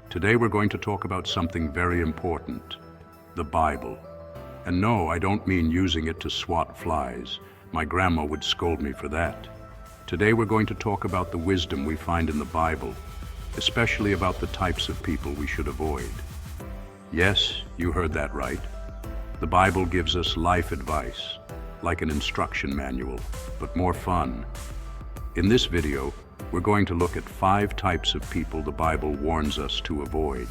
Today we're going to talk about something very important, the Bible. And no, I don't mean using it to swat flies. My grandma would scold me for that. Today we're going to talk about the wisdom we find in the Bible, especially about the types of people we should avoid. Yes, you heard that right. The Bible gives us life advice, like an instruction manual, but more fun. In this video, we're going to look at 5 types of people the Bible warns us to avoid.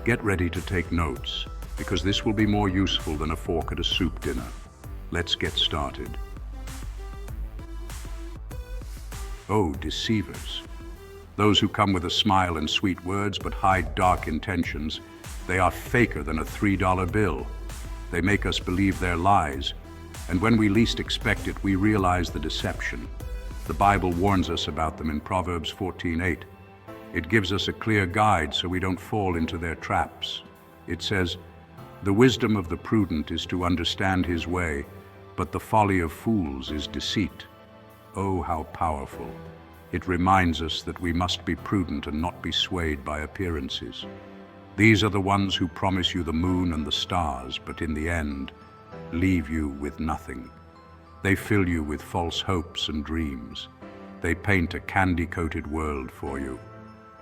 Get ready to take notes, because this will be more useful than a fork at a soup dinner. Let's get started. Oh, deceivers. Those who come with a smile and sweet words but hide dark intentions. They are faker than a $3 bill. They make us believe their lies, and when we least expect it, we realize the deception. The Bible warns us about them in Proverbs 14:8. It gives us a clear guide so we don't fall into their traps. It says, "The wisdom of the prudent is to understand his way, but the folly of fools is deceit." Oh, how powerful. It reminds us that we must be prudent and not be swayed by appearances. These are the ones who promise you the moon and the stars, but in the end, leave you with nothing. They fill you with false hopes and dreams. They paint a candy-coated world for you.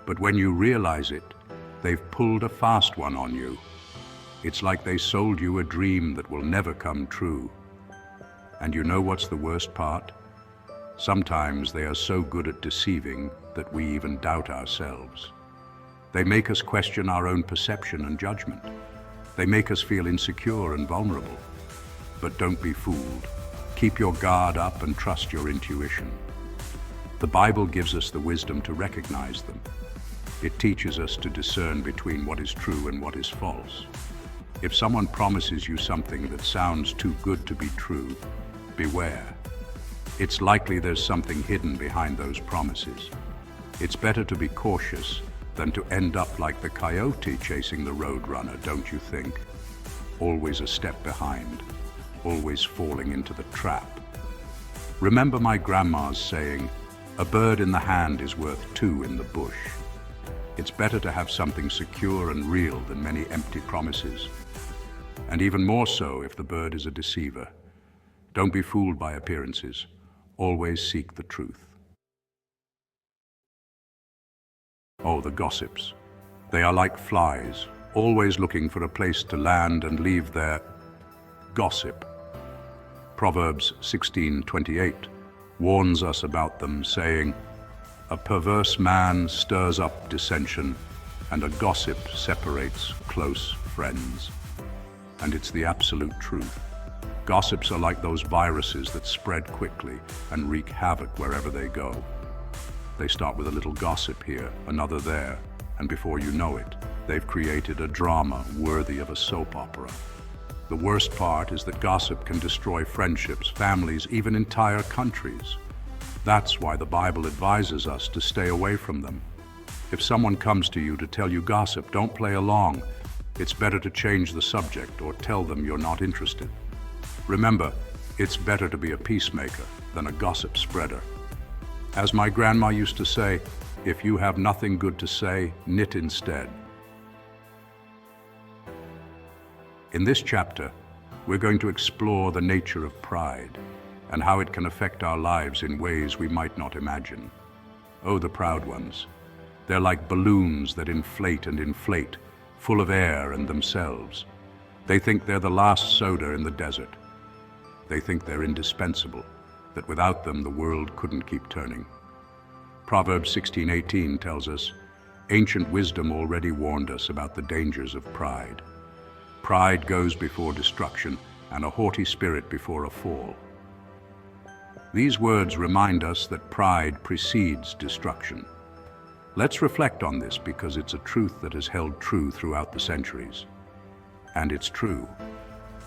But when you realize it, they've pulled a fast one on you. It's like they sold you a dream that will never come true. And you know what's the worst part? Sometimes they are so good at deceiving that we even doubt ourselves. They make us question our own perception and judgment. They make us feel insecure and vulnerable. But don't be fooled. Keep your guard up and trust your intuition. The Bible gives us the wisdom to recognize them. It teaches us to discern between what is true and what is false. If someone promises you something that sounds too good to be true, beware. It's likely there's something hidden behind those promises. It's better to be cautious than to end up like the coyote chasing the roadrunner, don't you think? Always a step behind. Always falling into the trap. Remember my grandma's saying, "A bird in the hand is worth 2 in the bush." It's better to have something secure and real than many empty promises. And even more so if the bird is a deceiver. Don't be fooled by appearances. Always seek the truth. Oh, the gossips. They are like flies, always looking for a place to land and leave their gossip. Proverbs 16:28 warns us about them, saying, "A perverse man stirs up dissension, and a gossip separates close friends." And it's the absolute truth. Gossips are like those viruses that spread quickly and wreak havoc wherever they go. They start with a little gossip here, another there, and before you know it, they've created a drama worthy of a soap opera. The worst part is that gossip can destroy friendships, families, even entire countries. That's why the Bible advises us to stay away from them. If someone comes to you to tell you gossip, don't play along. It's better to change the subject or tell them you're not interested. Remember, it's better to be a peacemaker than a gossip spreader. As my grandma used to say, if you have nothing good to say, knit instead. In this chapter, we're going to explore the nature of pride and how it can affect our lives in ways we might not imagine. Oh, the proud ones. They're like balloons that inflate and inflate, full of air and themselves. They think they're the last soda in the desert. They think they're indispensable, that without them the world couldn't keep turning. Proverbs 16:18 tells us, "Ancient wisdom already warned us about the dangers of pride. Pride goes before destruction, and a haughty spirit before a fall." These words remind us that pride precedes destruction. Let's reflect on this because it's a truth that has held true throughout the centuries. And it's true.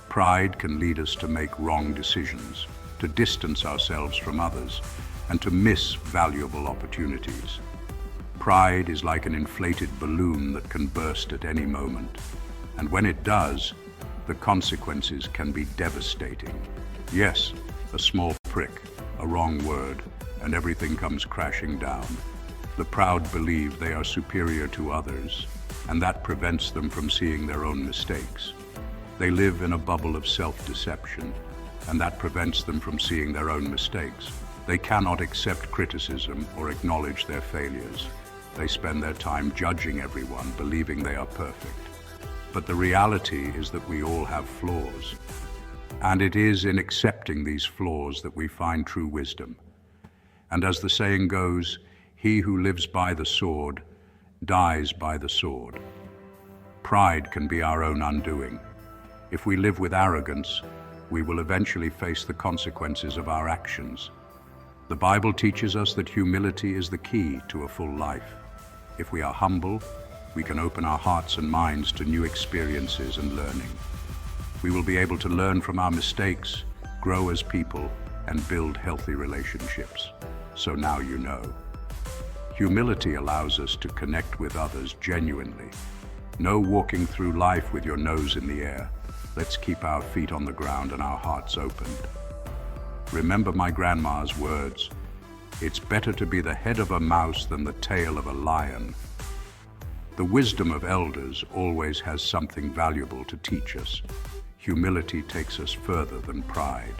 Pride can lead us to make wrong decisions, to distance ourselves from others, and to miss valuable opportunities. Pride is like an inflated balloon that can burst at any moment. And when it does, the consequences can be devastating. Yes, a small prick, a wrong word, and everything comes crashing down. The proud believe they are superior to others, and that prevents them from seeing their own mistakes. They live in a bubble of self-deception, and that prevents them from seeing their own mistakes. They cannot accept criticism or acknowledge their failures. They spend their time judging everyone, believing they are perfect. But the reality is that we all have flaws. And it is in accepting these flaws that we find true wisdom. And as the saying goes, he who lives by the sword dies by the sword. Pride can be our own undoing. If we live with arrogance, we will eventually face the consequences of our actions. The Bible teaches us that humility is the key to a full life. If we are humble, we can open our hearts and minds to new experiences and learning. We will be able to learn from our mistakes, grow as people, and build healthy relationships. So now you know. Humility allows us to connect with others genuinely. No walking through life with your nose in the air. Let's keep our feet on the ground and our hearts opened. Remember my grandma's words, "It's better to be the head of a mouse than the tail of a lion." The wisdom of elders always has something valuable to teach us. Humility takes us further than pride.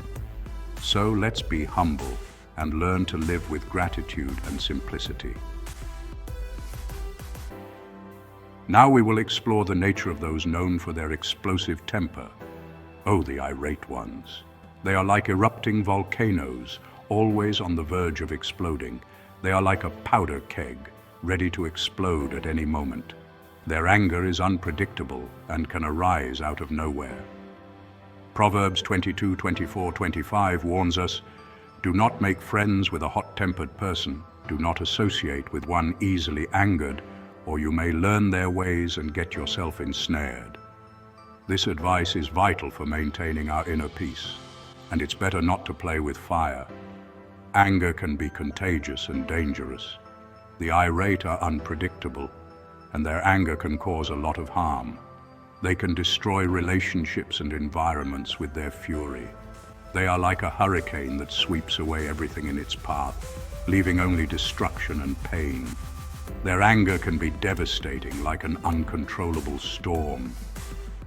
So let's be humble and learn to live with gratitude and simplicity. Now we will explore the nature of those known for their explosive temper. Oh, the irate ones. They are like erupting volcanoes, always on the verge of exploding. They are like a powder keg, ready to explode at any moment. Their anger is unpredictable and can arise out of nowhere. Proverbs 22, 24, 25 warns us, "Do not make friends with a hot-tempered person. Do not associate with one easily angered, or you may learn their ways and get yourself ensnared." This advice is vital for maintaining our inner peace, and it's better not to play with fire. Anger can be contagious and dangerous. The irate are unpredictable, and their anger can cause a lot of harm. They can destroy relationships and environments with their fury. They are like a hurricane that sweeps away everything in its path, leaving only destruction and pain. Their anger can be devastating, like an uncontrollable storm.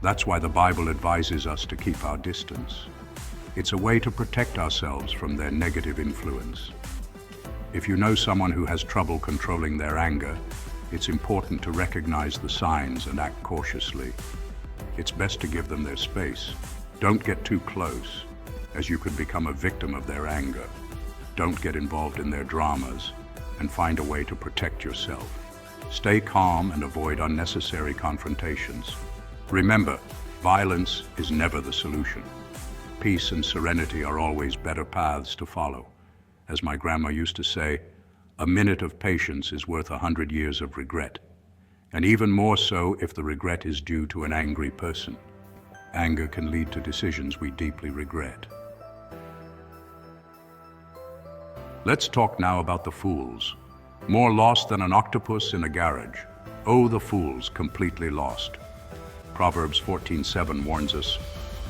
That's why the Bible advises us to keep our distance. It's a way to protect ourselves from their negative influence. If you know someone who has trouble controlling their anger, it's important to recognize the signs and act cautiously. It's best to give them their space. Don't get too close, as you could become a victim of their anger. Don't get involved in their dramas, and find a way to protect yourself. Stay calm and avoid unnecessary confrontations. Remember, violence is never the solution. Peace and serenity are always better paths to follow. As my grandma used to say, a minute of patience is worth 100 years of regret. And even more so if the regret is due to an angry person. Anger can lead to decisions we deeply regret. Let's talk now about the fools. More lost than an octopus in a garage. Oh, the fools, completely lost. Proverbs 14:7 warns us,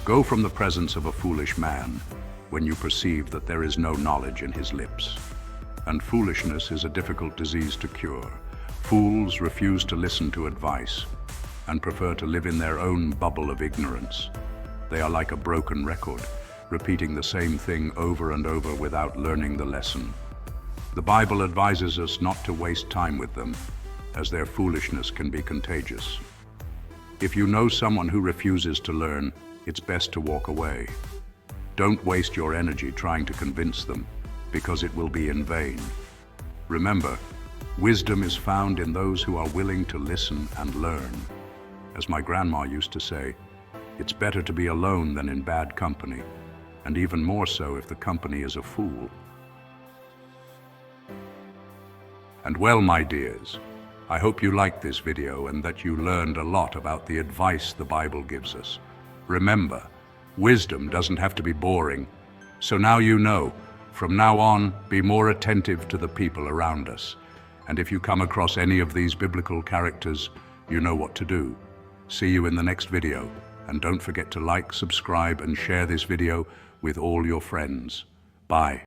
"Go from the presence of a foolish man when you perceive that there is no knowledge in his lips." And foolishness is a difficult disease to cure. Fools refuse to listen to advice and prefer to live in their own bubble of ignorance. They are like a broken record, repeating the same thing over and over without learning the lesson. The Bible advises us not to waste time with them, as their foolishness can be contagious. If you know someone who refuses to learn, it's best to walk away. Don't waste your energy trying to convince them, because it will be in vain. Remember, wisdom is found in those who are willing to listen and learn. As my grandma used to say, it's better to be alone than in bad company, and even more so if the company is a fool. And well, my dears, I hope you liked this video and that you learned a lot about the advice the Bible gives us. Remember, wisdom doesn't have to be boring. So now you know. From now on, be more attentive to the people around us. And if you come across any of these biblical characters, you know what to do. See you in the next video. And don't forget to like, subscribe, and share this video with all your friends. Bye.